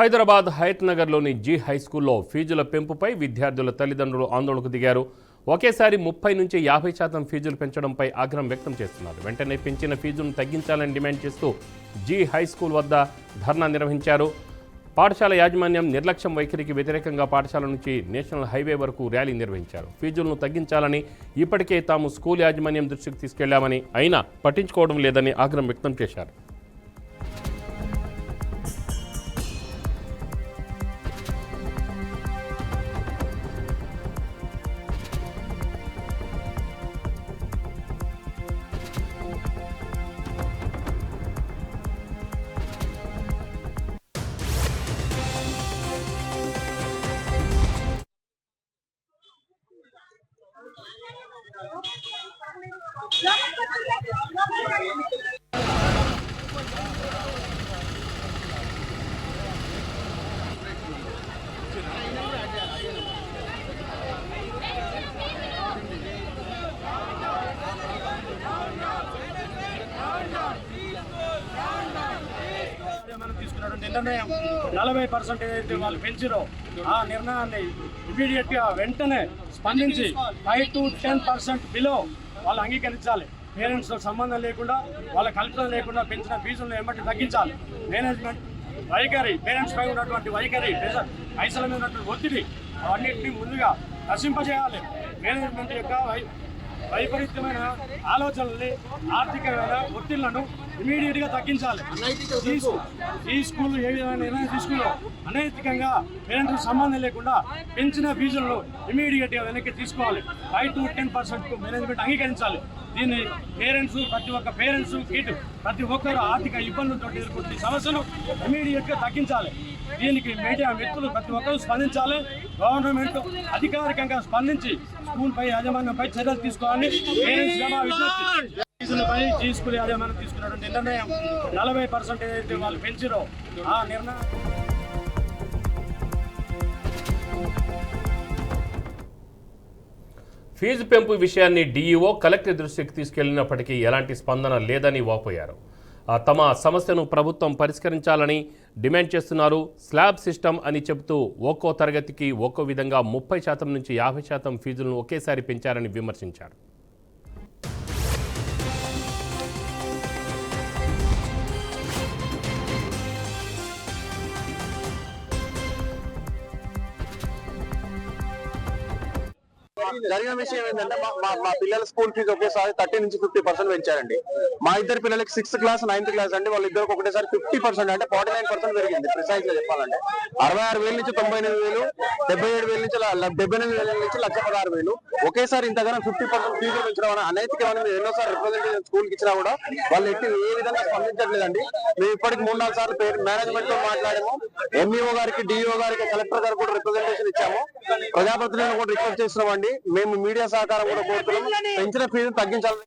హైదరాబాద్ హయత్ నగర్లోని G high స్కూల్లో ఫీజుల పెంపుపై విద్యార్థుల తల్లిదండ్రులు ఆందోళనకు దిగారు. ఒకేసారి 30 నుంచి 50% ఫీజులు పెంచడంపై ఆగ్రహం వ్యక్తం చేస్తున్నారు. వెంటనే పెంచిన ఫీజును తగ్గించాలని డిమాండ్ చేస్తూ జీ హై స్కూల్ వద్ద ధర్నా నిర్వహించారు. పాఠశాల యాజమాన్యం నిర్లక్ష్యం వైఖరికి వ్యతిరేకంగా పాఠశాల నుంచి నేషనల్ హైవే వరకు ర్యాలీ నిర్వహించారు. ఫీజులను తగ్గించాలని ఇప్పటికే తాము స్కూల్ యాజమాన్యం దృష్టికి తీసుకెళ్లామని, అయినా పట్టించుకోవడం లేదని ఆగ్రహం వ్యక్తం చేశారు. నిర్ణయం 40% ఏదైతే వాళ్ళు పెంచారో ఆ నిర్ణయాన్ని ఇమీడియట్ గా వెంటనే స్పందించి 5 to 10% బిలో వాళ్ళు అంగీకరించాలి. పేరెంట్స్ తో సంబంధం లేకుండా, వాళ్ళ కల్పన లేకుండా పెంచిన ఫీజులను ఏమంటే తగ్గించాలి. మేనేజ్మెంట్ వైఖరి, పేరెంట్స్ పై ఉన్నటువంటి వైఖరి, పైసల మీద ఉన్నటువంటి ఒత్తిడి, అవన్నింటినీ ముందుగా నశింపజేయాలి. మేనేజ్మెంట్ యొక్క వైపరీత్యమైన ఆలోచనల్ని, ఆర్థికమైన ఒత్తిళ్లను ఇమీడియట్ గా తగ్గించాలి. ఈ స్కూల్ ఏ విధమైన నిర్ణయం తీసుకున్నా అనైతికంగా పేరెంట్స్ సంబంధం లేకుండా పెంచిన ఫీజులను ఇమీడియట్ గా వెనక్కి తీసుకోవాలి. 5 to 10% మేనేజ్మెంట్ అంగీకరించాలి. దీన్ని పేరెంట్స్, ప్రతి ఒక్క పేరెంట్స్ కిట్, ప్రతి ఒక్కరు ఆర్థిక ఇబ్బందులతో ఎదుర్కొంటున్న సమస్యలు ఇమీడియట్ గా తగ్గించాలి. దీనికి మీడియా మిత్రులు ప్రతి ఒక్కరూ స్పందించాలి. గవర్నమెంట్ అధికారికంగా స్పందించి స్కూల్ పై యాజమాన్యంపై చర్యలు తీసుకోవాలని పేరెంట్స్ ఫీజులపై జీ స్కూల్ యాజమాన్యం తీసుకున్నటువంటి నిర్ణయం 40% ఏదైతే వాళ్ళు పెంచారో ఆ నిర్ణయం. ఫీజు పెంపు విషయాన్ని డీఈఓ కలెక్టర్ దృష్టికి తీసుకెళ్లినప్పటికీ ఎలాంటి స్పందన లేదని వాపోయారు. తమ సమస్యను ప్రభుత్వం పరిష్కరించాలని డిమాండ్ చేస్తున్నారు. స్లాబ్ సిస్టమ్ అని చెబుతూ ఒక్కో తరగతికి ఒక్కో విధంగా 30% నుంచి 50% ఫీజులను ఒకేసారి పెంచారని విమర్శించారు. జరిగిన విషయం ఏంటంటే మా పిల్లల స్కూల్ ఫీజు ఒకేసారి 30 నుంచి 50% పెంచారండి. మా ఇద్దరు పిల్లలకి 6th క్లాస్ 9th క్లాస్ అండి. వాళ్ళిద్దరికి ఒకటేసారి 50% అంటే 49% పెరిగింది. ప్రిసైజ్ గా చెప్పాలంటే 66,000 నుంచి 98,000, 77,000 నుంచి 78,000 నుంచి 1,16,000 ఒకేసారి ఇంతగానో 50% ఫీజులు పెంచడం అనైతికమని మేము ఎన్నోసార్లు రిప్రజెంటేషన్ స్కూల్కి ఇచ్చినా కూడా వాళ్ళు ఎట్టి ఏ విధంగా స్పందించట్లేదండి. మేము ఇప్పటికి 3-4 సార్లు మేనేజ్మెంట్ తో మాట్లాడాము. ఎంఈఓ గారికి, డిఈఓ గారికి, కలెక్టర్ గారికి కూడా రిప్రజెంటేషన్ ఇచ్చాము. ప్రజాప్రతినిధులను కూడా రిక్వెస్ట్ చేస్తున్నామండి. మేము మీడియా సహకారం కూడా కోరుతున్నాము. పెంచిన ఫీజును తగ్గించాలని.